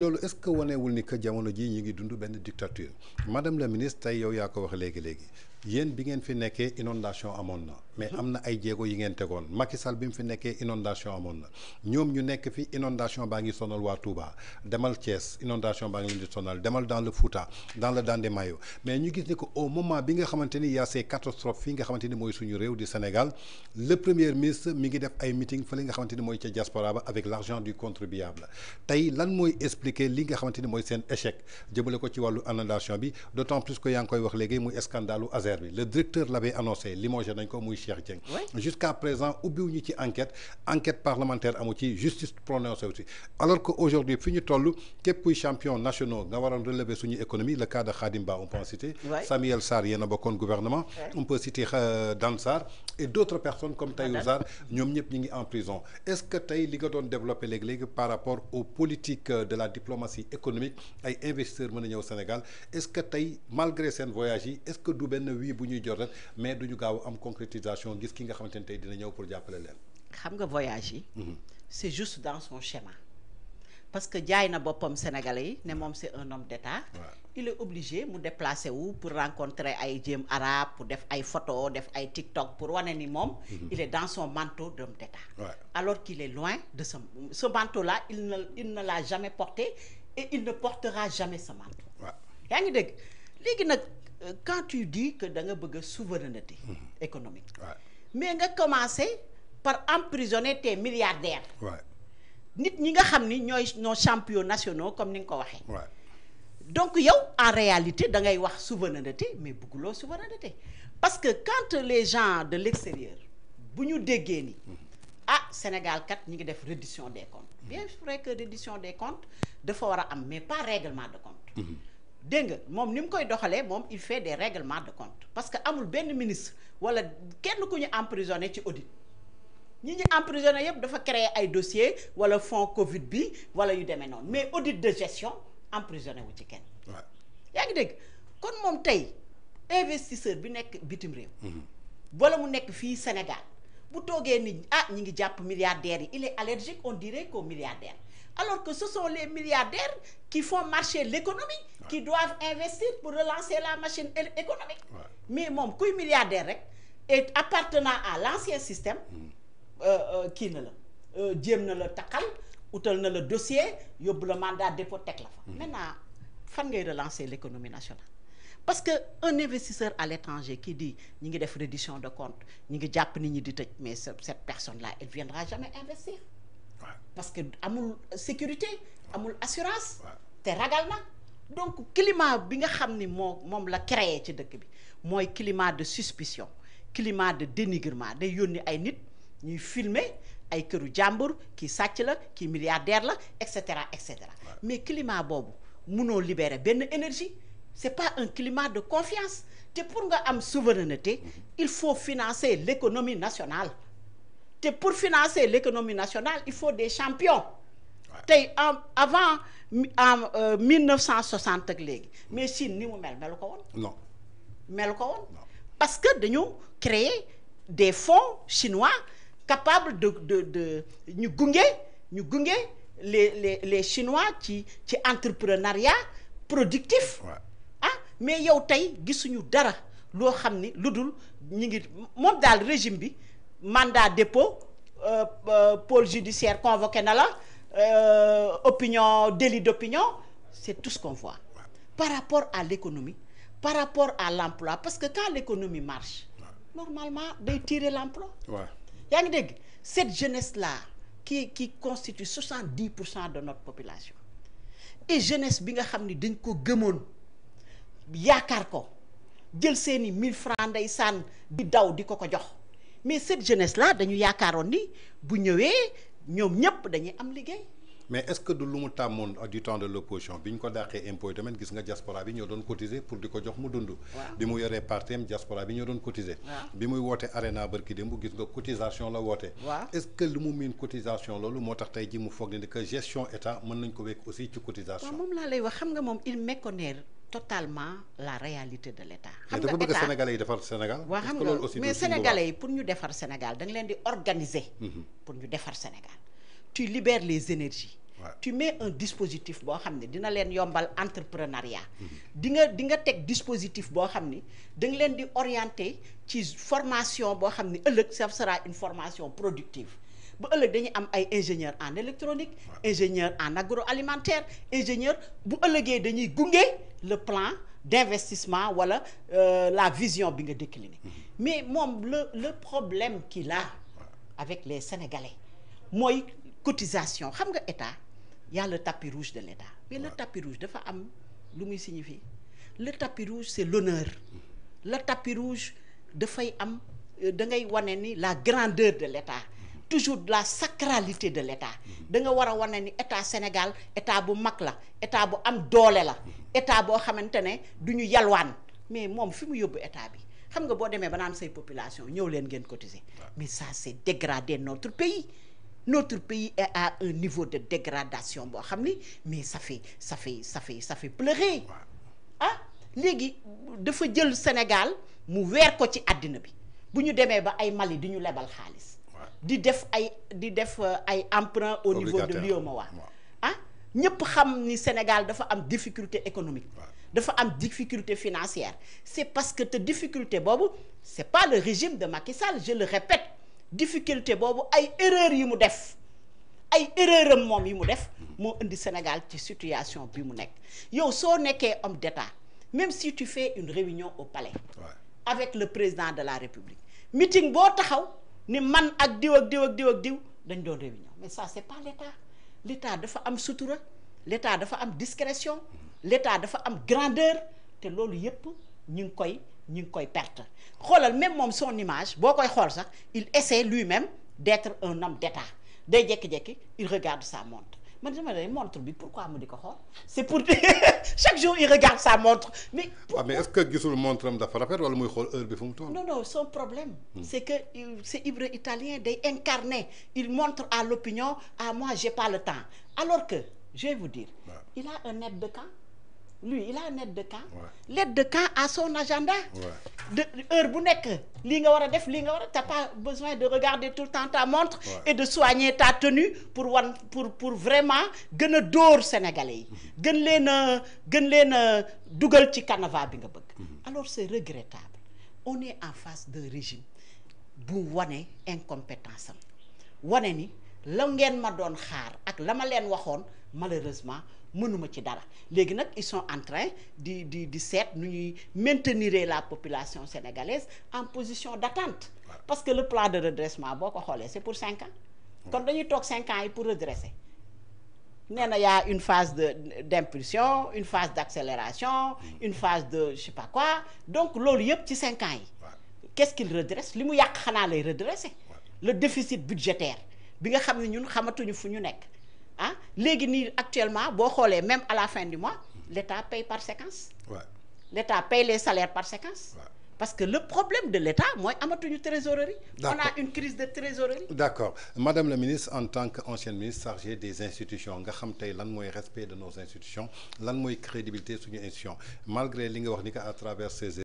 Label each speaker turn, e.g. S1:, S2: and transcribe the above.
S1: loolu est-ce que wanewul ni que jamono ji ñu ngi dund benn dictature madame la ministre tey yow yaa ko wax léegi yéen bi ngeen fi nekkee inondation amoon na mais am na ay jéego yi ngeen tegoon Macky Sall bi mu fi nekkee inondation amoon na ñoom ñu nekk fi inondation baa ngi sonal waa Touba demal Thiès inondation baa ngi leen di sonal demal dans le Fouta dans le Dandemayo mais ñu gis ni que au moment bi nga xamante ni y a ces catastrophes fii nga xamante ni mooy suñu réew di Sénégal le premier ministre mi ngi def ay meeting fa li nga xamante ni mooy ca diaspora ba avec l'argent du contribuable tey lan mooy expliquer li nga xamante ni mooy seen échec jëmale ko ci wàllu inondation bi d'autant plus que yaa ngi koy wax léegi muy scandalu Azer bi le directeur l'avait annoncé limogé nañ ko muy Cheikh Dieng jusqu'à présent ubbiwuñu ci enquête parlementaire amu ci justice prononcé aussi alors que aujourd'hui fi ñu toll képp kuy champion nationaux nga waroon relever suñu économie le cas de Khadim Ba on peut en citer Samuel Sarr yéen a bokkoon gouvernement on peut citer Dan Sarr et d'autres personnes comme Tahirou Sarr ñoom ñëpp ñi ngi en prison est-ce que tey li nga doon développé léegi par rapport aux politiques de la diplomatie économique ay investisseurs mën a ñëw Sénégal est-ce que tey malgré seen voyage yi est-ce que du benn wii bu ñuy jot rek mais duñu gaaw am concrétisation gis ki nga xamante ne tey dina ñëw pour jàppale leen.
S2: xam nga voyage yi. c'est juste dans son schéma. parce que jaay na boppam Sénégalais yi ne moom c'est un homme d'État. il est obligé mu déplacer wu pour rencontrer ay jéem arabe pour def ay photo def ay TikTok pour wane ni moom. il est dans son manteau d'homme d'État. alors qu'il est loin de ce manteau-là il ne l'a jamais porté et il ne portera jamais ce manteau. yaa ngi dégg léegi nag quand tu dis que da nga bëgg souveraineté économique. mais nga commencer par emprisonner tes milliardaires. nit ñi nga xam ni ñooy nos champions nationaux comme ni nga ko waxee. donc yow en réalité da ngay wax souveraineté mais bëgguloo souveraineté parce que quand les gens de l'extérieur bu ñu déggee ni Sénégal kat ñi ngi def reddition des comptes. bien vrai que reddition des comptes dafa war a am mais pas règlement de compte. dégg nga moom ni mu koy doxalee moom il fait des règlements de compte parce que amul benn ministre wala kenn ku ñu emprisonné ci audit. ñi ñu emprisonné yëpp dafa créer ay dossiers wala fonds Covid bi wala yu demee noonu mais audit de gestion emprisonné wu ci kenn. yaa ngi dégg kon moom tey investisseur bi nekk bitim réew. wala mu nekk fii Sénégal bu toogee ni ñi ngi jàpp milliardaires yi il est allergique on dirait qu'aux milliardaires alors que ce sont les milliardaires qui font marcher l'économie qui doivent investir pour relancer la machine économique. mais moom kuy milliardaire rek et appartenant à l'ancien système. kii na la jéem na la takkal utal na la dossier yóbbu la mandat dépôt teg la fa. maintenant fan ngay relancer l'économie nationale parce que un investisseur à l'étranger qui dit ñi ngi def reddition de compte ñi ngi jàpp nit ñi di tëj mais cette personne là elle viendra jamais investir. parce que amul sécurité amul assurance. te ragal na donc climat bi nga xam ni moom la créé ci dëkk bi mooy climat de suspicion climat de dénigrement day yónni ay nit. ñuy filmer ay këru jàmbur kii sàcc la kii milliardaire la et cetera mais climat boobu munoo libérer benn énergie c'est pas un climat de confiance te pour nga am souveraineté il faut financer l'économie nationale te pour financer l'économie nationale il faut des champions tey avant en 1960 ak léegi mais Chine ni mu melu ko woon.
S1: non
S2: melu ko woon parce que dañu créer des fonds chinois capable de ñu gunge les chinois ci entrepreneuriat productif. mais yow tey gisuñu dara loo xam ni lu dul ñu ngi moom daal régime bi mandat dépôt pôle judiciaire convoqué na la opinion délit d'opinion c'est tout ce qu'on voit. par rapport à l'économie par rapport à l'emploi parce que quand l'économie marche normalement day tirer l'emploi. yaa ngi dégg cette jeunesse là qui constitue 70% de notre population et jeunesse bi nga xam ni dañ ko gëmoon yaakaar ko jël seeni 1000 francs ndeysaan di daw di ko jox mais cette jeunesse là dañu yaakaaroon ni bu ñëwee ñoom ñëpp dañuy am liggéey.
S1: mais est-ce que du lu mu tàmmoon du temps de l'opposition bi ñu ko dàqee impôt tamit gis nga diaspora bi ñoo doon cotiser pour di ko jox mu dund. bi mu yoree partem diaspora bi ñoo doon cotiser. bi muy woote arena barki démb gis nga cotisation la woote. est-ce que lu mu miin cotisation loolu moo tax tey ji mu foog ne que gestion état mën nañ ko wekk aussi ci cotisation.
S2: moom laa lay wax xam nga moom il méconnaît totalement la réalité de l'État.
S1: xam nga dafa bëgg Sénégalais yi defar Sénégal.
S2: waaw xam nga mais Sénégalais yi pour ñu defar Sénégal da nga leen di organiser. pour ñu defar Sénégal tu libères les énergies. tu mets un dispositif boo xam ne dina leen yombal entrepreneuriat. di nga teg dispositif boo xam ni da nga leen di orienter ci formation boo xam ni ëllëg ça sera une formation productive ba ëllëg dañuy am ay ingénieur en électronique ingénieur en agroalimentaire ingénieur bu ëllëgee dañuy gunge le plan d'investissement wala la vision bi nga décliné mais moom le problème qu'il a avec les Sénégalais mooy cotisation xam nga état y a le tapis rouge de l'état mais le tapis rouge dafa am lu muy signifier le tapis rouge c'est l'honneur le tapis rouge dafay am da ngay wane ni la grandeur de l'état toujours la sacralité de l'état da nga war a wane ni état Sénégal état bu mag la état bu am doole la état boo xamante ne du ñu yalwaan mais moom fi mu yóbbu état bi xam nga boo demee ba naan say population ñëw leen ngeen cotiser mais ça c'est dégradé notre pays est à un niveau de dégradation boo xam ni mais ça fait pleurer ah léegi dafa jël Sénégal mu weer ko ci àddina bi bu ñu demee ba ay Mali di ñu lebal xaalis di def ay emprunt au niveau de l'UEMOA ah ñëpp xam ni Sénégal dafa am difficulté économique dafa am difficulté financière c'est parce que te difficulté boobu c'est pas le régime de Macky Sall je le répète difficulté boobu ay erreurs yi mu def ay erreur am moom yi mu def moo indi Sénégal ci situation bi mu nekk yow soo nekkee homme d'État même si tu fais une réunion au palais avec le président de la République meeting boo taxaw ni man ak diw ak diw ak diw ak diw dañ doon réunion mais ça c'est pas l'état dafa am sutura l'état dafa am discrétion l'état dafa am grandeur te loolu yépp ñu ngi koy perte xoolal même moom son image boo koy xool sax il essaie lui-même d'être un homme d'état day jékki-jékki il regarde sa montre man dama ne montre bi pourquoi mu di ko xool c'est pour chaque jour il regarde sa montre mais
S1: mais est-ce que gisul montre am dafa rafet wala muy xool heure bi fu mu toll
S2: non son problème c'est que c'est Ibra italien day incarner il montre à l'opinion moi j'ai pas le temps alors que je vais vous dire il a un aide de camp lui il a un aide de camp l'aide de camp a son agenda de heure bu nekk lii nga war a def lii nga war a t'as pas besoin de regarder tout le temps ta montre et de soigner ta tenue pour vraiment gën a dóor Sénégalais yi gën leen a dugal ci canevas bi nga bëgg alors c'est regrettable on est en face d'un régime bu wane incompétence am wane ni la ngeen ma doon xaar ak la ma leen waxoon malheureusement mënuma ci dara léegi nag ils sont en train di seet nu ñuy maintenir la population sénégalaise en position d'attente parce que le plan de redressement boo ko xoolee c'est pour 5 ans kon dañuy toog 5 ans yi pour redresser nee na y a une phase d'impulsion une phase d'accélération une phase de je sais pas quoi donc loolu yëpp ci 5 ans yi qu'est-ce qu'il redresse li mu yàq xanaa lay redresser le déficit budgétaire bi nga xam ne ñun xamatuñu fu ñu nekk ah léegi nii actuellement boo xoolee même à la fin du mois l'État paye par séquence l'État paye les salaires par séquence parce que le problème de l'État mooy amatuñu trésorerie on a une crise de trésorerie
S1: d'accord Madame la ministre en tant qu'ancienne ministre chargée des institutions nga xam tey lan mooy respect de nos institutions lan mooy crédibilité suñu institution malgré li nga wax ni que à travers ces